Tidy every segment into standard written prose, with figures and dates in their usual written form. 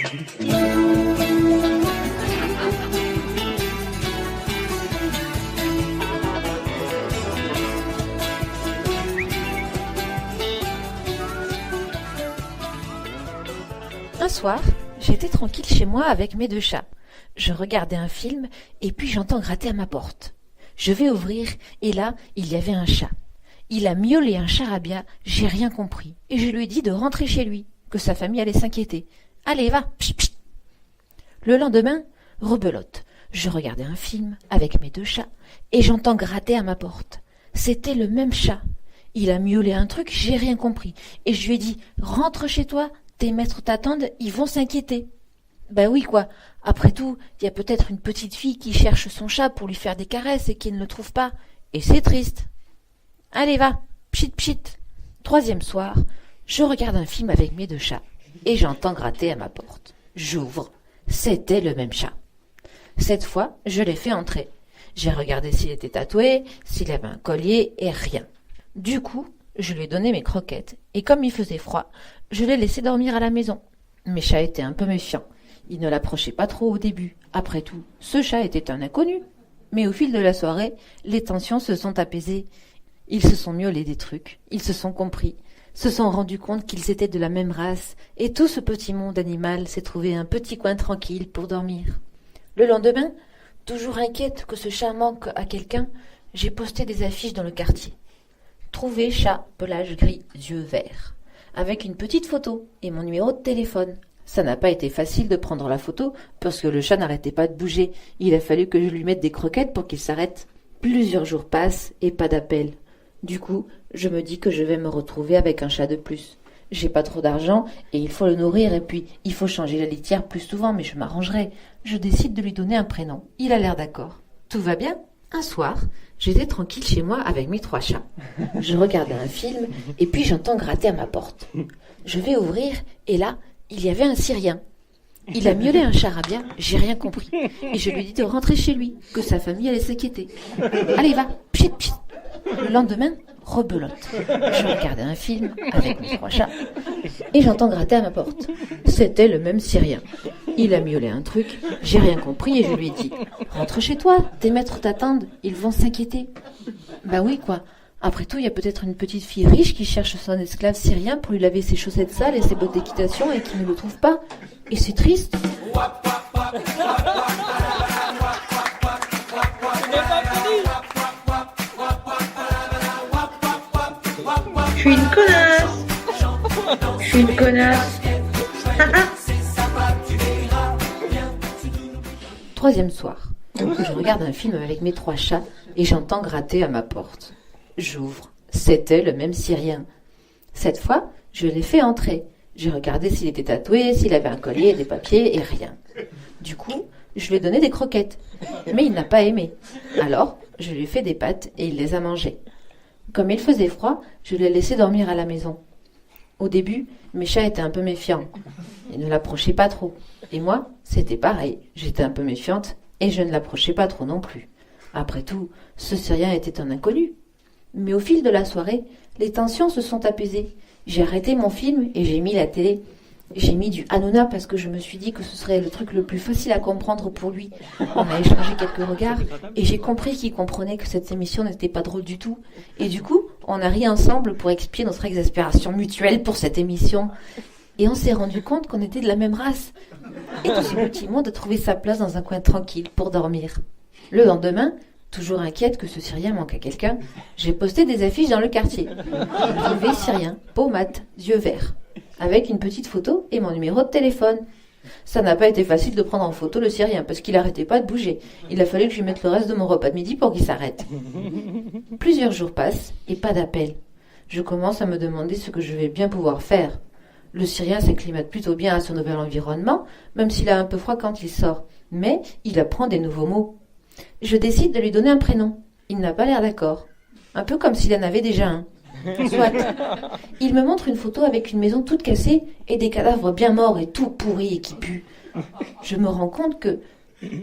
Un soir, j'étais tranquille chez moi avec mes 2 chats. Je regardais un film et puis j'entends gratter à ma porte. Je vais ouvrir et là, il y avait un chat. Il a miaulé un charabia, j'ai rien compris. Et je lui ai dit de rentrer chez lui, que sa famille allait s'inquiéter. Allez, va, pchit, pchit. Le lendemain, rebelote. Je regardais un film avec mes 2 chats et j'entends gratter à ma porte. C'était le même chat. Il a miaulé un truc, j'ai rien compris. Et je lui ai dit, rentre chez toi, tes maîtres t'attendent, ils vont s'inquiéter. Ben oui, quoi. Après tout, il y a peut-être une petite fille qui cherche son chat pour lui faire des caresses et qui ne le trouve pas. Et c'est triste. Allez, va, pchit, pchit. 3e soir, je regarde un film avec mes 2 chats et j'entends gratter à ma porte. J'ouvre. C'était le même chat. Cette fois, je l'ai fait entrer. J'ai regardé s'il était tatoué, s'il avait un collier et rien. Du coup, je lui ai donné mes croquettes et comme il faisait froid, je l'ai laissé dormir à la maison. Mes chats étaient un peu méfiants. Ils ne l'approchaient pas trop au début. Après tout, ce chat était un inconnu. Mais au fil de la soirée, les tensions se sont apaisées. Ils se sont miaulés des trucs, ils se sont compris, se sont rendus compte qu'ils étaient de la même race, et tout ce petit monde animal s'est trouvé un petit coin tranquille pour dormir. Le lendemain, toujours inquiète que ce chat manque à quelqu'un, j'ai posté des affiches dans le quartier. Trouver chat, pelage gris, yeux verts. Avec une petite photo et mon numéro de téléphone. Ça n'a pas été facile de prendre la photo parce que le chat n'arrêtait pas de bouger. Il a fallu que je lui mette des croquettes pour qu'il s'arrête. Plusieurs jours passent et pas d'appel. Du coup, je me dis que je vais me retrouver avec un chat de plus. J'ai pas trop d'argent et il faut le nourrir et puis il faut changer la litière plus souvent mais je m'arrangerai. Je décide de lui donner un prénom. Il a l'air d'accord. Tout va bien. Un soir, j'étais tranquille chez moi avec mes 3 chats. Je regardais un film et puis j'entends gratter à ma porte. Je vais ouvrir et là, il y avait un Syrien. Il a miaulé un charabia, j'ai rien compris. Et je lui ai dit de rentrer chez lui, que sa famille allait s'inquiéter. Allez, va, pchit, pchit. Le lendemain, rebelote. Je regardais un film avec mes 3 chats et j'entends gratter à ma porte. C'était le même Syrien. Il a miaulé un truc, j'ai rien compris et je lui ai dit « Rentre chez toi, tes maîtres t'attendent, ils vont s'inquiéter. » Ben oui, quoi. Après tout, il y a peut-être une petite fille riche qui cherche son esclave syrien pour lui laver ses chaussettes sales et ses bottes d'équitation et qui ne le trouve pas. Et c'est triste. Je suis une connasse. Je suis une connasse. 3e soir. Je regarde un film avec mes 3 chats et j'entends gratter à ma porte. J'ouvre. C'était le même Syrien. Cette fois, je l'ai fait entrer. J'ai regardé s'il était tatoué, s'il avait un collier, des papiers et rien. Du coup, je lui ai donné des croquettes. Mais il n'a pas aimé. Alors, je lui ai fait des pâtes et il les a mangées. Comme il faisait froid, je l'ai laissé dormir à la maison. Au début, mes chats étaient un peu méfiants. Ils ne l'approchaient pas trop. Et moi, c'était pareil. J'étais un peu méfiante et je ne l'approchais pas trop non plus. Après tout, ce Syrien était un inconnu. Mais au fil de la soirée, les tensions se sont apaisées. J'ai arrêté mon film et j'ai mis la télé. J'ai mis du Hanouna parce que je me suis dit que ce serait le truc le plus facile à comprendre pour lui. On a échangé quelques regards et j'ai compris qu'il comprenait que cette émission n'était pas drôle du tout. Et du coup, on a ri ensemble pour expier notre exaspération mutuelle pour cette émission. Et on s'est rendu compte qu'on était de la même race. Et tout ce petit monde a trouvé sa place dans un coin tranquille pour dormir. Le lendemain, toujours inquiète que ce Syrien manque à quelqu'un, j'ai posté des affiches dans le quartier. Privé Syrien, peau mate, yeux verts. Avec une petite photo et mon numéro de téléphone. Ça n'a pas été facile de prendre en photo le Syrien parce qu'il arrêtait pas de bouger. Il a fallu que je lui mette le reste de mon repas de midi pour qu'il s'arrête. Plusieurs jours passent et pas d'appel. Je commence à me demander ce que je vais bien pouvoir faire. Le Syrien s'acclimate plutôt bien à son nouvel environnement, même s'il a un peu froid quand il sort. Mais il apprend des nouveaux mots. Je décide de lui donner un prénom. Il n'a pas l'air d'accord. Un peu comme s'il en avait déjà un. Soit. Il me montre une photo avec une maison toute cassée et des cadavres bien morts et tout pourris et qui puent. Je me rends compte que,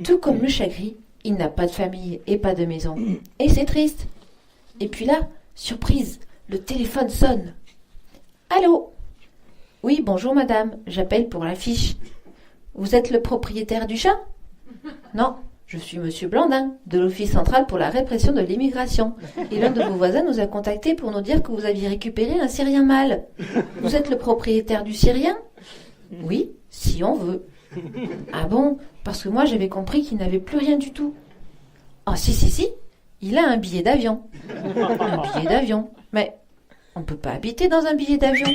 tout comme le chat gris, il n'a pas de famille et pas de maison. Et c'est triste. Et puis là, surprise, le téléphone sonne. Allô ? Oui, bonjour madame, j'appelle pour l'affiche. Vous êtes le propriétaire du chat? Non, je suis monsieur Blandin, de l'Office central pour la répression de l'immigration. Et l'un de vos voisins nous a contactés pour nous dire que vous aviez récupéré un Syrien mâle. Vous êtes le propriétaire du Syrien? Oui, si on veut. Ah bon? Parce que moi j'avais compris qu'il n'avait plus rien du tout. Oh si, il a un billet d'avion. Un billet d'avion. Mais on ne peut pas habiter dans un billet d'avion.